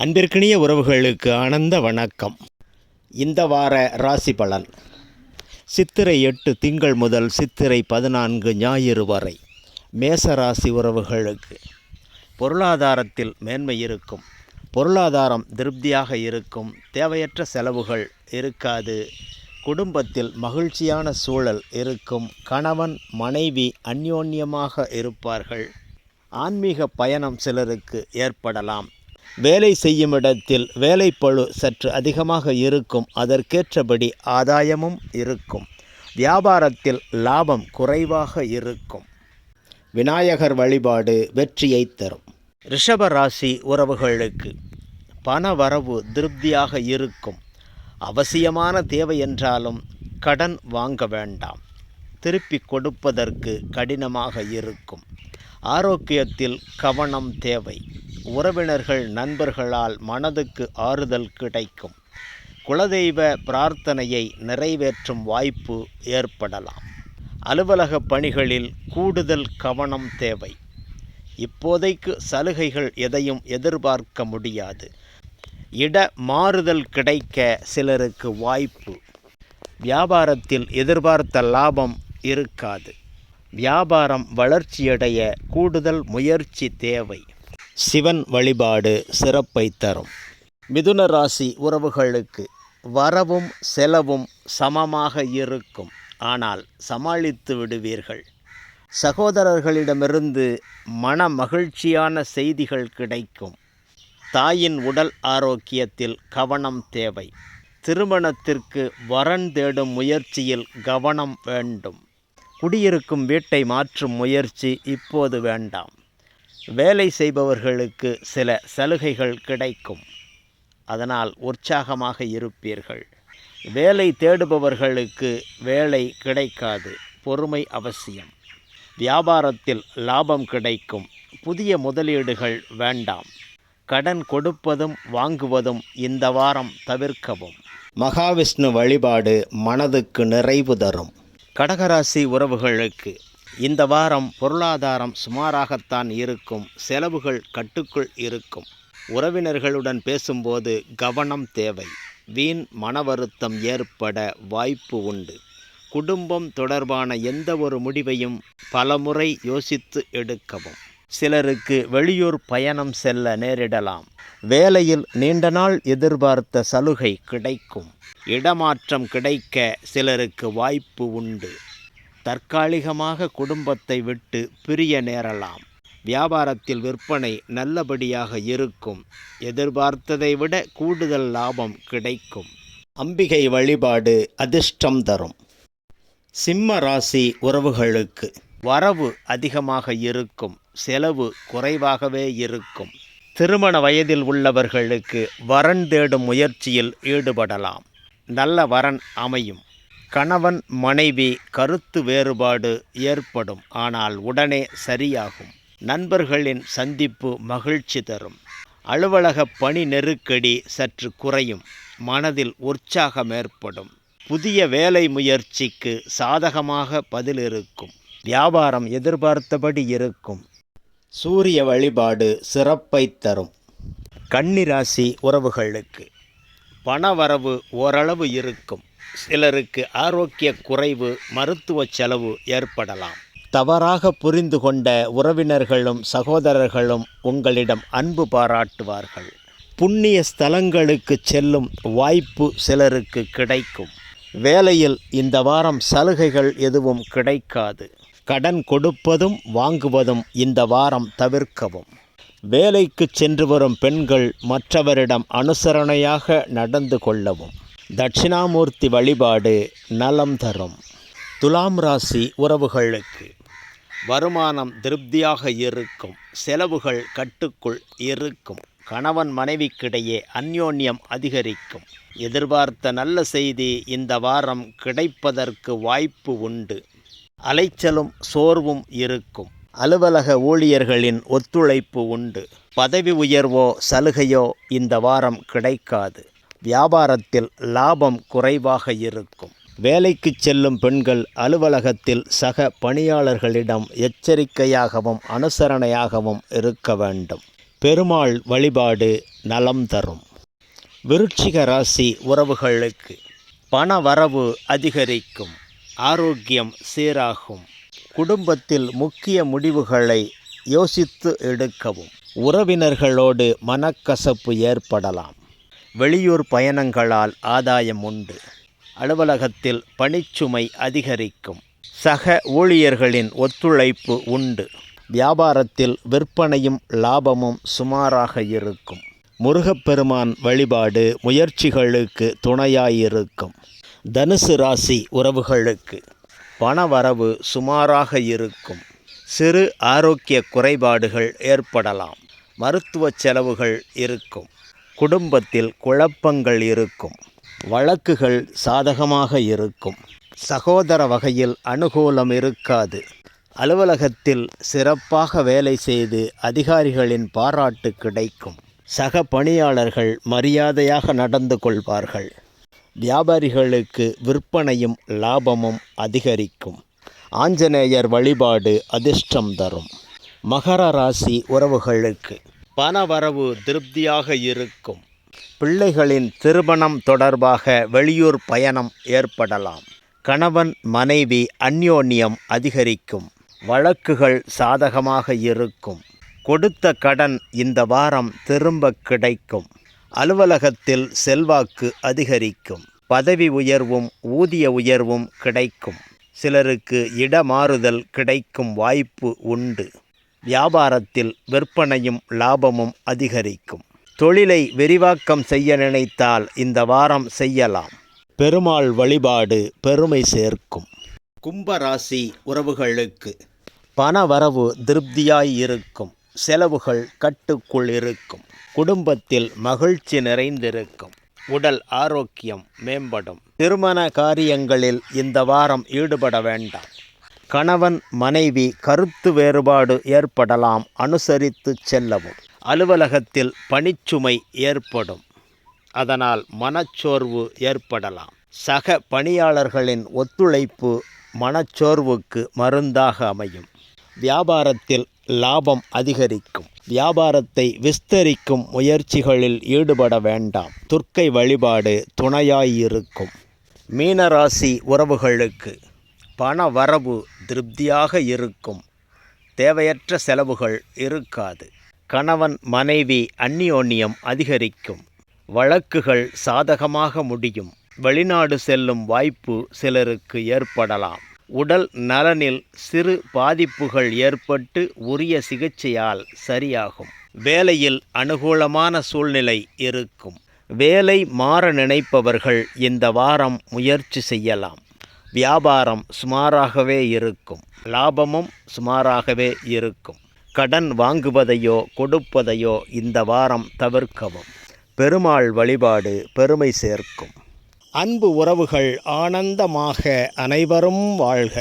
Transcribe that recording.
அன்பிற்கினிய உறவுகளுக்கு ஆனந்த வணக்கம். இந்த வார ராசி பலன் சித்திரை 8 திங்கள் முதல் சித்திரை 14 ஞாயிறு வரை மேசராசி உறவுகளுக்கு பொருளாதாரத்தில் மேன்மை இருக்கும். பொருளாதாரம் திருப்தியாக இருக்கும். தேவையற்ற செலவுகள் இருக்காது. குடும்பத்தில் மகிழ்ச்சியான சூழல் இருக்கும். கணவன் மனைவி அந்யோன்யமாக இருப்பார்கள். ஆன்மீக பயணம் சிலருக்கு ஏற்படலாம். வேலை செய்யும் இடத்தில் வேலைப்பளு சற்று அதிகமாக இருக்கும். அதற்கேற்றபடி ஆதாயமும் இருக்கும். வியாபாரத்தில் லாபம் குறைவாக இருக்கும். விநாயகர் வழிபாடு வெற்றியை தரும். ரிஷப ராசி உறவுகளுக்கு பண வரவு திருப்தியாக இருக்கும். அவசியமான தேவை என்றாலும் கடன் வாங்க வேண்டாம். திருப்பி கொடுப்பதற்கு கடினமாக இருக்கும். ஆரோக்கியத்தில் கவனம் தேவை. உறவினர்கள் நண்பர்களால் மனதுக்கு ஆறுதல் கிடைக்கும். குலதெய்வ பிரார்த்தனையை நிறைவேற்றும் வாய்ப்பு ஏற்படலாம். அலுவலக பணிகளில் கூடுதல் கவனம் தேவை. இப்போதைக்கு சலுகைகள் எதையும் எதிர்பார்க்க முடியாது. இட மாறுதல் கிடைக்க சிலருக்கு வாய்ப்பு. வியாபாரத்தில் எதிர்பார்த்த லாபம் இருக்காது. வியாபாரம் வளர்ச்சியடைய கூடுதல் முயற்சி தேவை. சிவன் வழிபாடு சிறப்பை தரும். மிதுன ராசி உறவுகளுக்கு வரவும் செலவும் சமமாக இருக்கும். ஆனால் சமாளித்து விடுவீர்கள். சகோதரர்களிடமிருந்து மன மகிழ்ச்சியான செய்திகள் கிடைக்கும். தாயின் உடல் ஆரோக்கியத்தில் கவனம் தேவை. திருமணத்திற்கு வரன் தேடும் முயற்சியில் கவனம் வேண்டும். குடியிருக்கும் வீட்டை மாற்றும் முயற்சி இப்போது வேண்டாம். வேலை செய்பவர்களுக்கு சில சலுகைகள் கிடைக்கும். அதனால் உற்சாகமாக இருப்பீர்கள். வேலை தேடுபவர்களுக்கு வேலை கிடைக்காது. பொறுமை அவசியம். வியாபாரத்தில் லாபம் கிடைக்கும். புதிய முதலீடுகள் வேண்டாம். கடன் கொடுப்பதும் வாங்குவதும் இந்த வாரம் தவிர்க்கவும். மகாவிஷ்ணு வழிபாடு மனதுக்கு நிறைவு தரும். கடகராசி உறவுகளுக்கு இந்த வாரம் பொருளாதாரம் சுமாராகத்தான் இருக்கும். செலவுகள் கட்டுக்குள் இருக்கும். உறவினர்களுடன் பேசும்போது கவனம் தேவை. வீண் மன வருத்தம் ஏற்பட வாய்ப்பு உண்டு. குடும்பம் தொடர்பான எந்த ஒரு முடிவையும் பலமுறை யோசித்து எடுக்கவும். சிலருக்கு வெளியூர் பயணம் செல்ல நேரிடலாம். வேலையில் நீண்ட நாள் எதிர்பார்த்த சலுகை கிடைக்கும். இடமாற்றம் கிடைக்க சிலருக்கு வாய்ப்பு உண்டு. தற்காலிகமாக குடும்பத்தை விட்டு பிரிய நேரலாம். வியாபாரத்தில் விற்பனை நல்லபடியாக இருக்கும். எதிர்பார்த்ததை விட கூடுதல் லாபம் கிடைக்கும். அம்பிகை வழிபாடு அதிர்ஷ்டம் தரும். சிம்ம ராசி உறவுகளுக்கு வரவு அதிகமாக இருக்கும். செலவு குறைவாகவே இருக்கும். திருமண வயதில் உள்ளவர்களுக்கு வரன் தேடும் முயற்சியில் ஈடுபடலாம். நல்ல வரன் அமையும். கணவன் மனைவி கருத்து வேறுபாடு ஏற்படும். ஆனால் உடனே சரியாகும். நண்பர்களின் சந்திப்பு மகிழ்ச்சி தரும். அலுவலக பணி நெருக்கடி சற்று குறையும். மனதில் உற்சாகம் ஏற்படும். புதிய வேலை முயற்சிக்கு சாதகமாக பதில் இருக்கும். வியாபாரம் எதிர்பார்த்தபடி இருக்கும். சூரிய வழிபாடு சிறப்பை தரும். கன்னிராசி உறவுகளுக்கு பணவரவு ஓரளவு இருக்கும். சிலருக்கு ஆரோக்கிய குறைவு, மருத்துவ செலவு ஏற்படலாம். தவறாக புரிந்து கொண்ட உறவினர்களும் சகோதரர்களும் உங்களிடம் அன்பு பாராட்டுவார்கள். புண்ணிய ஸ்தலங்களுக்கு செல்லும் வாய்ப்பு சிலருக்கு கிடைக்கும். வேலையில் இந்த வாரம் சலுகைகள் எதுவும் கிடைக்காது. கடன் கொடுப்பதும் வாங்குவதும் இந்த வாரம் தவிர்க்கவும். வேலைக்கு சென்று வரும் பெண்கள் மற்றவரிடம் அனுசரணையாக நடந்து கொள்ளவும். தட்சிணாமூர்த்தி வழிபாடு நலம் தரும். துலாம் ராசி உறவுகளுக்கு வருமானம் திருப்தியாக இருக்கும். செலவுகள் கட்டுக்குள் இருக்கும். கணவன் மனைவிக்கிடையே அந்யோன்யம் அதிகரிக்கும். எதிர்பார்த்த நல்ல செய்தி இந்த வாரம் கிடைப்பதற்கு வாய்ப்பு உண்டு. அலைச்சலும் சோர்வும் இருக்கும். அலுவலக ஊழியர்களின் ஒத்துழைப்பு உண்டு. பதவி உயர்வோ சலுகையோ இந்த வாரம் கிடைக்காது. வியாபாரத்தில் லாபம் குறைவாக இருக்கும். வேலைக்கு செல்லும் பெண்கள் அலுவலகத்தில் சக பணியாளர்களிடம் எச்சரிக்கையாகவும் அனுசரணையாகவும் இருக்க வேண்டும். பெருமாள் வழிபாடு நலம் தரும். விருச்சிக ராசி உறவுகளுக்கு பண வரவு அதிகரிக்கும், ஆரோக்கியம் சீராகும். குடும்பத்தில் முக்கிய முடிவுகளை யோசித்து எடுக்கவும். உறவினர்களோடு மனக்கசப்பு ஏற்படலாம். வெளியூர் பயணங்களால் ஆதாயம் உண்டு. அலுவலகத்தில் பணிச்சுமை அதிகரிக்கும். சக ஊழியர்களின் ஒத்துழைப்பு உண்டு. வியாபாரத்தில் விற்பனையும் லாபமும் சுமாராக இருக்கும். முருகப்பெருமான் வழிபாடு முயற்சிகளுக்கு துணையாயிருக்கும். தனுசு ராசி உறவுகளுக்கு பணவரவு சுமாராக இருக்கும். சிறு ஆரோக்கிய குறைபாடுகள் ஏற்படலாம். மருத்துவ செலவுகள் இருக்கும். குடும்பத்தில் குழப்பங்கள் இருக்கும். வழக்குகள் சாதகமாக இருக்கும். சகோதர வகையில் அனுகூலம் இருக்காது. அலுவலகத்தில் சிறப்பாக வேலை செய்து அதிகாரிகளின் பாராட்டு கிடைக்கும். சக பணியாளர்கள் மரியாதையாக நடந்து கொள்வார்கள். வியாபாரிகளுக்கு விற்பனையும் லாபமும் அதிகரிக்கும். ஆஞ்சநேயர் வழிபாடு அதிர்ஷ்டம் தரும். மகர ராசி உறவுகளுக்கு பணவரவு திருப்தியாக இருக்கும். பிள்ளைகளின் திருமணம் தொடர்பாக வெளியூர் பயணம் ஏற்படலாம். கணவன் மனைவி அந்யோன்யம் அதிகரிக்கும். வழக்குகள் சாதகமாக இருக்கும். கொடுத்த கடன் இந்த வாரம் திரும்ப கிடைக்கும். அலுவலகத்தில் செல்வாக்கு அதிகரிக்கும். பதவி உயர்வும் ஊதிய உயர்வும் கிடைக்கும். சிலருக்கு இடமாறுதல் கிடைக்கும் வாய்ப்பு உண்டு. வியாபாரத்தில் விற்பனையும் லாபமும் அதிகரிக்கும். தொழிலை விரிவாக்கம் செய்ய நினைத்தால் இந்த வாரம் செய்யலாம். பெருமாள் வழிபாடு பெருமை சேர்க்கும். கும்பராசி உறவுகளுக்கு பணவரவு திருப்தியாய் இருக்கும். செலவுகள் கட்டுக்குள் இருக்கும். குடும்பத்தில் மகிழ்ச்சி நிறைந்திருக்கும். உடல் ஆரோக்கியம் மேம்படும். திருமண காரியங்களில் இந்த வாரம் ஈடுபட வேண்டாம். கணவன் மனைவி கருத்து வேறுபாடு ஏற்படலாம், அனுசரித்து செல்லவும். அலுவலகத்தில் பணிச்சுமை ஏற்படும், அதனால் மனச்சோர்வு ஏற்படலாம். சக பணியாளர்களின் ஒத்துழைப்பு மனச்சோர்வுக்கு மருந்தாக அமையும். வியாபாரத்தில் லாபம் அதிகரிக்கும். வியாபாரத்தை விஸ்தரிக்கும் முயற்சிகளில் ஈடுபட வேண்டாம். துர்க்கை வழிபாடு துணையாயிருக்கும். மீனராசி உறவுகளுக்கு பண வரவு திருப்தியாக இருக்கும். தேவையற்ற செலவுகள் இருக்காது. கணவன் மனைவி அந்யோன்யம் அதிகரிக்கும். வழக்குகள் சாதகமாக முடியும். வெளிநாடு செல்லும் வாய்ப்பு சிலருக்கு ஏற்படலாம். உடல் நலனில் சிறு பாதிப்புகள் ஏற்பட்டு உரிய சிகிச்சையால் சரியாகும். வேலையில் அனுகூலமான சூழ்நிலை இருக்கும். வேலை மாற நினைப்பவர்கள் இந்த வாரம் முயற்சி செய்யலாம். வியாபாரம் சுமாராகவே இருக்கும். லாபமும் சுமாராகவே இருக்கும். கடன் வாங்குவதையோ கொடுப்பதையோ இந்த வாரம் தவிர்க்கவும். பெருமாள் வழிபாடு பெருமை சேர்க்கும். அன்பு உறவுகள் ஆனந்தமாக அனைவரும் வாழ்க.